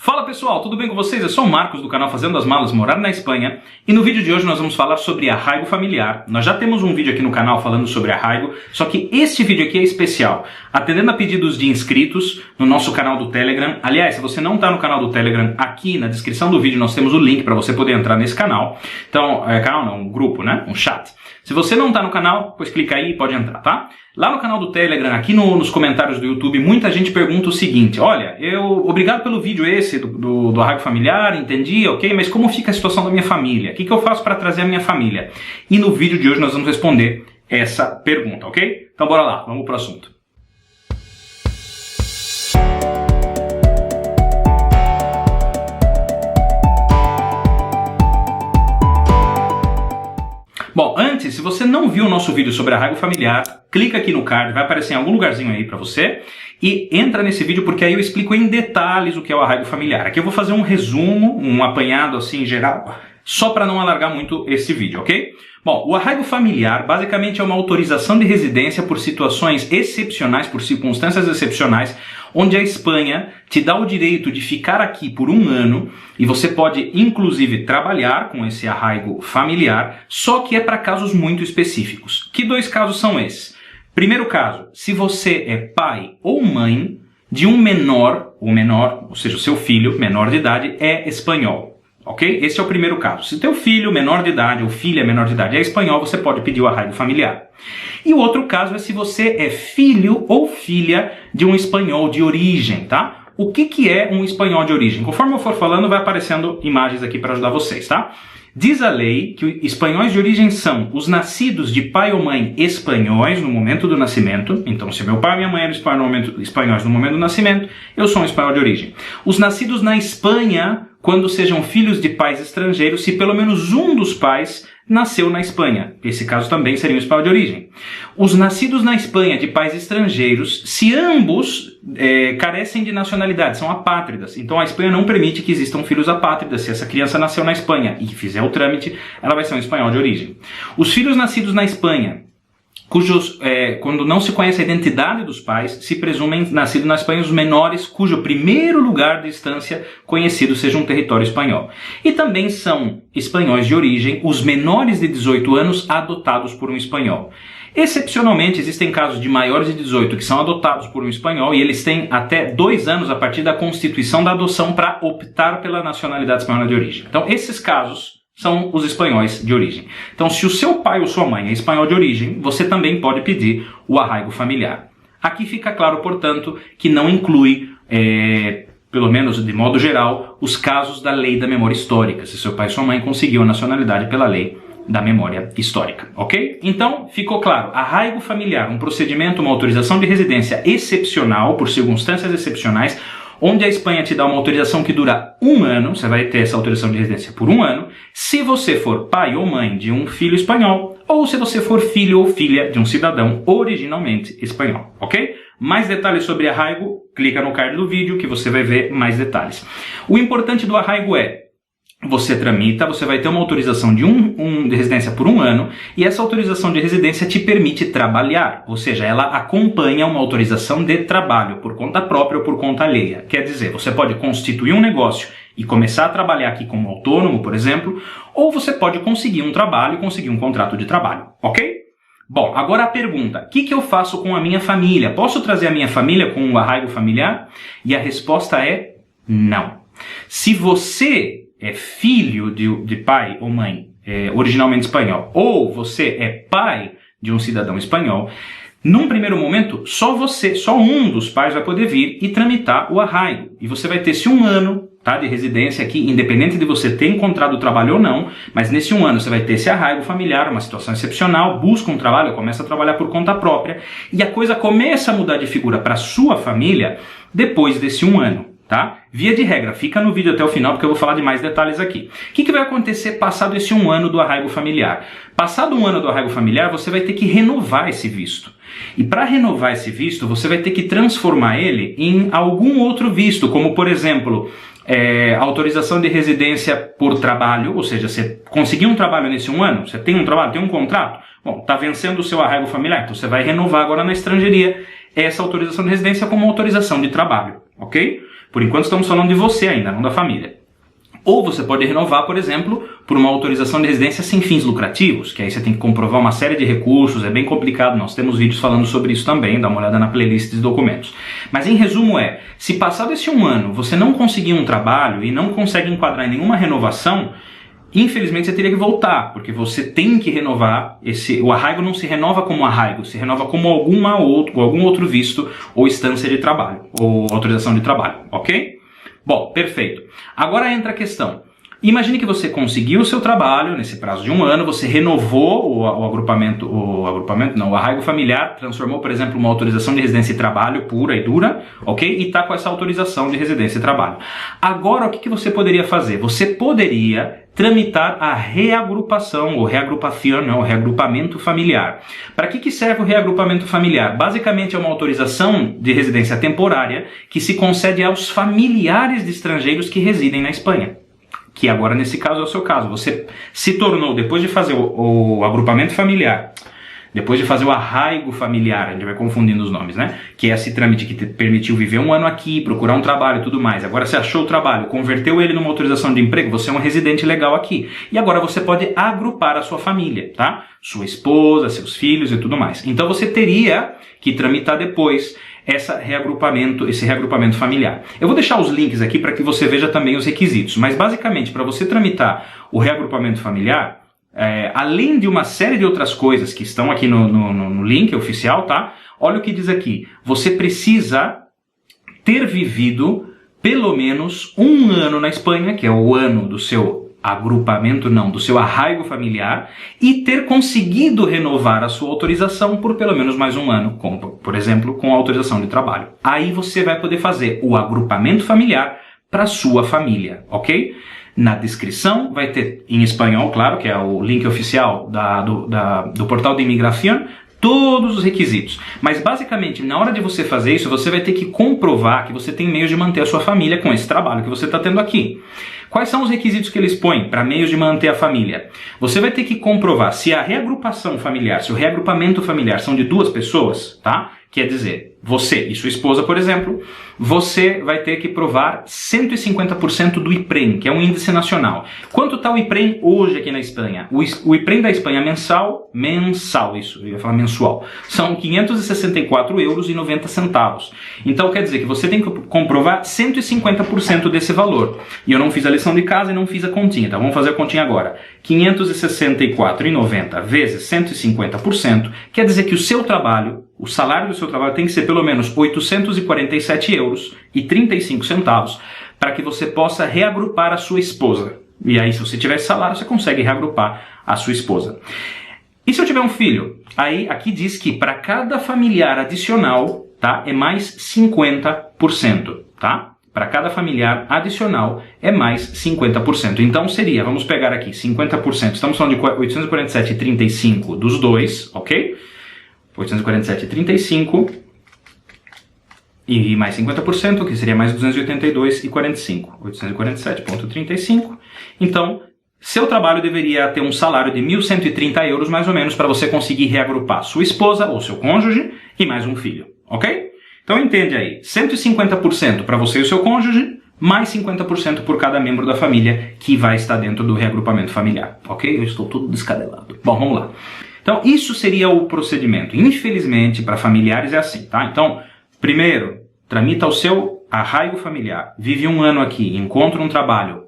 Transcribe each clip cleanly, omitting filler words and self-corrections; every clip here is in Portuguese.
Fala pessoal, tudo bem com vocês? Eu sou o Marcos do canal Fazendo as Malas Morar na Espanha e no vídeo de hoje nós vamos falar sobre arraigo familiar. Nós já temos um vídeo aqui no canal falando sobre arraigo, só que este vídeo aqui é especial, atendendo a pedidos de inscritos no nosso canal do Telegram. Aliás, se você não está no canal do Telegram, aqui na descrição do vídeo nós temos o link para você poder entrar nesse canal. Então, canal não, um grupo, né? Um chat. Se você não está no canal, pois clica aí e pode entrar, tá? Lá no canal do Telegram, aqui nos comentários do YouTube, muita gente pergunta o seguinte: olha, obrigado pelo vídeo esse do arraigo familiar, entendi, ok, mas como fica a situação da minha família? O que eu faço para trazer a minha família? E no vídeo de hoje nós vamos responder essa pergunta, ok? Então bora lá, vamos pro assunto. Bom, antes, se você não viu o nosso vídeo sobre arraigo familiar, clica aqui no card, vai aparecer em algum lugarzinho aí pra você e entra nesse vídeo porque aí eu explico em detalhes o que é o arraigo familiar. Aqui eu vou fazer um resumo, um apanhado assim geral, só para não alargar muito esse vídeo, ok? Bom, o arraigo familiar basicamente é uma autorização de residência por situações excepcionais, por circunstâncias excepcionais, onde a Espanha te dá o direito de ficar aqui por um ano e você pode inclusive trabalhar com esse arraigo familiar, só que é para casos muito específicos. Que dois casos são esses? Primeiro caso, se você é pai ou mãe de um menor, ou seja, o seu filho menor de idade é espanhol. Ok? Esse é o primeiro caso. Se teu filho menor de idade ou filha menor de idade é espanhol, você pode pedir o arraigo familiar. E o outro caso é se você é filho ou filha de um espanhol de origem, tá? O que é um espanhol de origem? Conforme eu for falando, vai aparecendo imagens aqui para ajudar vocês, tá? Diz a lei que espanhóis de origem são os nascidos de pai ou mãe espanhóis no momento do nascimento. Então, se meu pai e minha mãe eram espanhóis no momento do nascimento, eu sou um espanhol de origem. Os nascidos na Espanha, quando sejam filhos de pais estrangeiros, se pelo menos um dos pais nasceu na Espanha. Esse caso também seria um espanhol de origem. Os nascidos na Espanha de pais estrangeiros, se ambos carecem de nacionalidade, são apátridas. Então a Espanha não permite que existam filhos apátridas. Se essa criança nasceu na Espanha e fizer o trâmite, ela vai ser um espanhol de origem. Os filhos nascidos na Espanha, quando não se conhece a identidade dos pais, se presumem nascidos na Espanha os menores cujo primeiro lugar de estância conhecido seja um território espanhol. E também são espanhóis de origem os menores de 18 anos adotados por um espanhol. Excepcionalmente, existem casos de maiores de 18 que são adotados por um espanhol e eles têm até 2 anos a partir da constituição da adoção para optar pela nacionalidade espanhola de origem. Então, esses casos são os espanhóis de origem. Então, se o seu pai ou sua mãe é espanhol de origem, você também pode pedir o arraigo familiar. Aqui fica claro, portanto, que não inclui, pelo menos de modo geral, os casos da lei da memória histórica, se seu pai ou sua mãe conseguiu a nacionalidade pela lei da memória histórica, ok? Então, ficou claro, arraigo familiar, um procedimento, uma autorização de residência excepcional, por circunstâncias excepcionais, onde a Espanha te dá uma autorização que dura 1 ano, você vai ter essa autorização de residência por 1 ano, se você for pai ou mãe de um filho espanhol, ou se você for filho ou filha de um cidadão originalmente espanhol, ok? Mais detalhes sobre arraigo, clica no card do vídeo que você vai ver mais detalhes. O importante do arraigo é, você tramita, você vai ter uma autorização de residência por 1 ano e essa autorização de residência te permite trabalhar, ou seja, ela acompanha uma autorização de trabalho por conta própria ou por conta alheia. Quer dizer, você pode constituir um negócio e começar a trabalhar aqui como autônomo, por exemplo, ou você pode conseguir um trabalho e conseguir um contrato de trabalho, ok? Bom, agora a pergunta, o que eu faço com a minha família? Posso trazer a minha família com o arraigo familiar? E a resposta é não. Se você é filho de pai ou mãe originalmente espanhol, ou você é pai de um cidadão espanhol, num primeiro momento, só um dos pais vai poder vir e tramitar o arraigo. E você vai ter esse 1 ano de residência aqui, independente de você ter encontrado o trabalho ou não, mas nesse 1 ano você vai ter esse arraigo familiar, uma situação excepcional, busca um trabalho, começa a trabalhar por conta própria, e a coisa começa a mudar de figura para sua família depois desse 1 ano. Tá? Via de regra, fica no vídeo até o final porque eu vou falar de mais detalhes aqui. O que vai acontecer passado esse 1 ano do arraigo familiar? Passado 1 ano do arraigo familiar, você vai ter que renovar esse visto. E para renovar esse visto, você vai ter que transformar ele em algum outro visto, como por exemplo, autorização de residência por trabalho, ou seja, você conseguiu um trabalho nesse 1 ano, você tem um trabalho, tem um contrato, bom, está vencendo o seu arraigo familiar, então você vai renovar agora na estrangeiria essa autorização de residência como autorização de trabalho, ok? Por enquanto estamos falando de você ainda, não da família. Ou você pode renovar, por exemplo, por uma autorização de residência sem fins lucrativos, que aí você tem que comprovar uma série de recursos, é bem complicado, nós temos vídeos falando sobre isso também, dá uma olhada na playlist de documentos. Mas em resumo se passado esse 1 ano você não conseguir um trabalho e não consegue enquadrar em nenhuma renovação, infelizmente você teria que voltar, porque você tem que renovar, o arraigo não se renova como arraigo, se renova como algum outro visto ou instância de trabalho, ou autorização de trabalho, ok? Bom, perfeito. Agora entra a questão. Imagine que você conseguiu o seu trabalho nesse prazo de 1 ano, você renovou o arraigo familiar, transformou, por exemplo, uma autorização de residência e trabalho pura e dura, ok? E está com essa autorização de residência e trabalho. Agora, o que você poderia fazer? Você poderia tramitar a reagrupação, ou reagrupação, o reagrupamento familiar. Para que serve o reagrupamento familiar? Basicamente é uma autorização de residência temporária que se concede aos familiares de estrangeiros que residem na Espanha. Que agora, nesse caso, é o seu caso. Você se tornou, depois de fazer o agrupamento familiar, depois de fazer o arraigo familiar, a gente vai confundindo os nomes, né? Que é esse trâmite que te permitiu viver 1 ano aqui, procurar um trabalho e tudo mais. Agora você achou o trabalho, converteu ele numa autorização de emprego, você é um residente legal aqui. E agora você pode agrupar a sua família, tá? Sua esposa, seus filhos e tudo mais. Então você teria que tramitar depois esse reagrupamento familiar. Eu vou deixar os links aqui para que você veja também os requisitos, mas basicamente para você tramitar o reagrupamento familiar, além de uma série de outras coisas que estão aqui no link oficial, tá? Olha o que diz aqui. Você precisa ter vivido pelo menos 1 ano na Espanha, que é o ano do seu do seu arraigo familiar, e ter conseguido renovar a sua autorização por pelo menos mais 1 ano, como, por exemplo, com a autorização de trabalho. Aí você vai poder fazer o agrupamento familiar para sua família, ok? Na descrição vai ter, em espanhol, claro, que é o link oficial do portal de imigração, todos os requisitos. Mas basicamente, na hora de você fazer isso, você vai ter que comprovar que você tem meios de manter a sua família com esse trabalho que você está tendo aqui. Quais são os requisitos que eles põem para meios de manter a família? Você vai ter que comprovar se a reagrupação familiar, se o reagrupamento familiar são de 2 pessoas, tá? Quer dizer, você e sua esposa, por exemplo, você vai ter que provar 150% do IPREM, que é um índice nacional. Quanto está o IPREM hoje aqui na Espanha? O IPREM da Espanha mensal, isso, eu ia falar mensual, são 564,90 euros. Então quer dizer que você tem que comprovar 150% desse valor. E eu não fiz a lição de casa e não fiz a continha, tá? Vamos fazer a continha agora. 564,90 vezes 150%, quer dizer que o seu trabalho, o salário do seu trabalho tem que ser pelo menos 847,35 euros para que você possa reagrupar a sua esposa. E aí, se você tiver esse salário, você consegue reagrupar a sua esposa. E se eu tiver um filho? Aí, aqui diz que para cada familiar adicional, tá, é mais 50%, tá? Para cada familiar adicional é mais 50%. Então seria, vamos pegar aqui, 50%. Estamos falando de 847,35 dos dois, ok? 847,35 e mais 50%, que seria mais 282,45. 847,35. Então, seu trabalho deveria ter um salário de 1.130 euros, mais ou menos, para você conseguir reagrupar sua esposa ou seu cônjuge e mais um filho, ok? Então entende aí, 150% para você e o seu cônjuge, mais 50% por cada membro da família que vai estar dentro do reagrupamento familiar, ok? Eu estou todo descabelado. Bom, vamos lá. Então, isso seria o procedimento. Infelizmente, para familiares é assim, tá? Então, primeiro, tramita o seu arraigo familiar, vive 1 ano aqui, encontra um trabalho,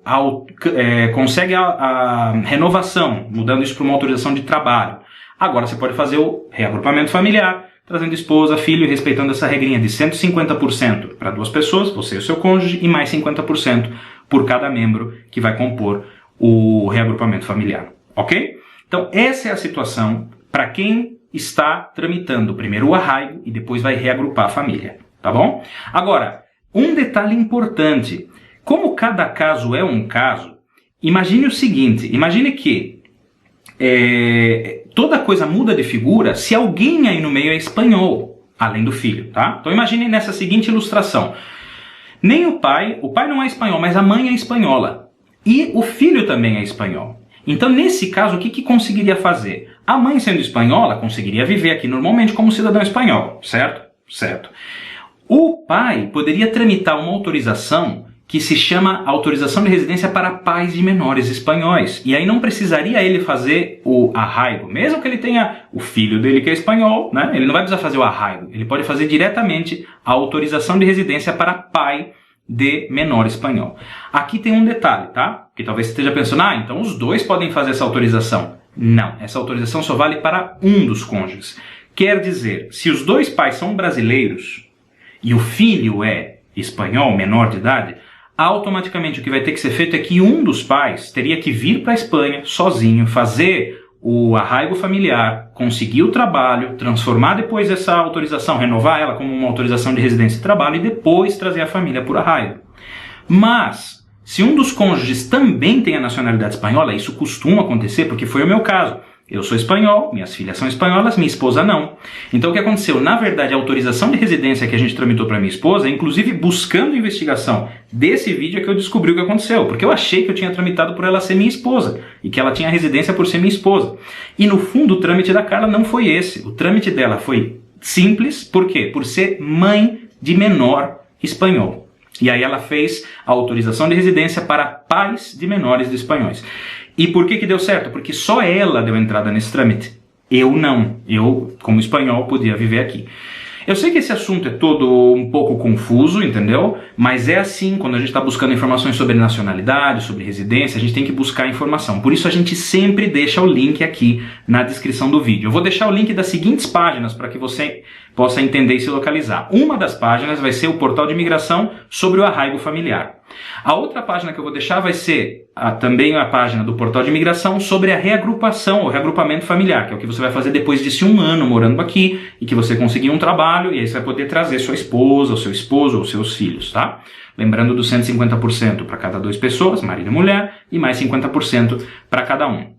consegue a renovação, mudando isso para uma autorização de trabalho. Agora você pode fazer o reagrupamento familiar, trazendo esposa, filho e respeitando essa regrinha de 150% para 2 pessoas, você e o seu cônjuge, e mais 50% por cada membro que vai compor o reagrupamento familiar, ok? Então, essa é a situação para quem está tramitando primeiro o arraigo e depois vai reagrupar a família, tá bom? Agora, um detalhe importante. Como cada caso é um caso, imagine o seguinte, imagine que toda coisa muda de figura se alguém aí no meio é espanhol, além do filho, tá? Então imagine nessa seguinte ilustração. Nem o pai não é espanhol, mas a mãe é espanhola. E o filho também é espanhol. Então, nesse caso, o que conseguiria fazer? A mãe, sendo espanhola, conseguiria viver aqui normalmente como cidadão espanhol, certo? Certo. O pai poderia tramitar uma autorização que se chama autorização de residência para pais de menores espanhóis. E aí não precisaria ele fazer o arraigo. Mesmo que ele tenha o filho dele que é espanhol, né? Ele não vai precisar fazer o arraigo. Ele pode fazer diretamente a autorização de residência para pai de menor espanhol. Aqui tem um detalhe, tá? Que talvez você esteja pensando, então os dois podem fazer essa autorização. Não, essa autorização só vale para um dos cônjuges. Quer dizer, se os dois pais são brasileiros e o filho é espanhol, menor de idade, automaticamente o que vai ter que ser feito é que um dos pais teria que vir para a Espanha sozinho, fazer o arraigo familiar, conseguir o trabalho, transformar depois essa autorização, renovar ela como uma autorização de residência e trabalho e depois trazer a família por arraigo. Mas, se um dos cônjuges também tem a nacionalidade espanhola, isso costuma acontecer porque foi o meu caso. Eu sou espanhol, minhas filhas são espanholas, minha esposa não. Então o que aconteceu? Na verdade, a autorização de residência que a gente tramitou para minha esposa, inclusive buscando investigação desse vídeo é que eu descobri o que aconteceu. Porque eu achei que eu tinha tramitado por ela ser minha esposa e que ela tinha residência por ser minha esposa. E no fundo o trâmite da Carla não foi esse. O trâmite dela foi simples, por quê? Por ser mãe de menor espanhol. E aí ela fez a autorização de residência para pais de menores de espanhóis. E por que deu certo? Porque só ela deu entrada nesse trâmite. Eu não. Eu, como espanhol, podia viver aqui. Eu sei que esse assunto é todo um pouco confuso, entendeu? Mas é assim, quando a gente está buscando informações sobre nacionalidade, sobre residência, a gente tem que buscar informação. Por isso a gente sempre deixa o link aqui na descrição do vídeo. Eu vou deixar o link das seguintes páginas para que você possa entender e se localizar. Uma das páginas vai ser o portal de imigração sobre o arraigo familiar. A outra página que eu vou deixar vai ser também a página do portal de imigração sobre a reagrupação ou reagrupamento familiar, que é o que você vai fazer depois de 1 ano morando aqui e que você conseguir um trabalho e aí você vai poder trazer sua esposa, ou seu esposo ou seus filhos, tá? Lembrando dos 150% para cada 2 pessoas, marido e mulher, e mais 50% para cada um.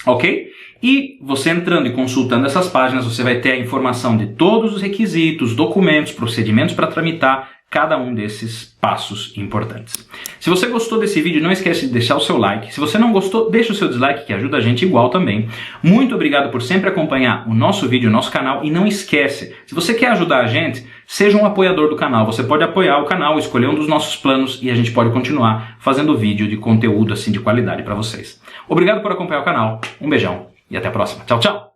Ok? E você entrando e consultando essas páginas, você vai ter a informação de todos os requisitos, documentos, procedimentos para tramitar cada um desses passos importantes. Se você gostou desse vídeo, não esquece de deixar o seu like. Se você não gostou, deixa o seu dislike, que ajuda a gente igual também. Muito obrigado por sempre acompanhar o nosso vídeo, o nosso canal. E não esquece, se você quer ajudar a gente, seja um apoiador do canal. Você pode apoiar o canal, escolher um dos nossos planos e a gente pode continuar fazendo vídeo de conteúdo assim de qualidade para vocês. Obrigado por acompanhar o canal, um beijão e até a próxima. Tchau, tchau!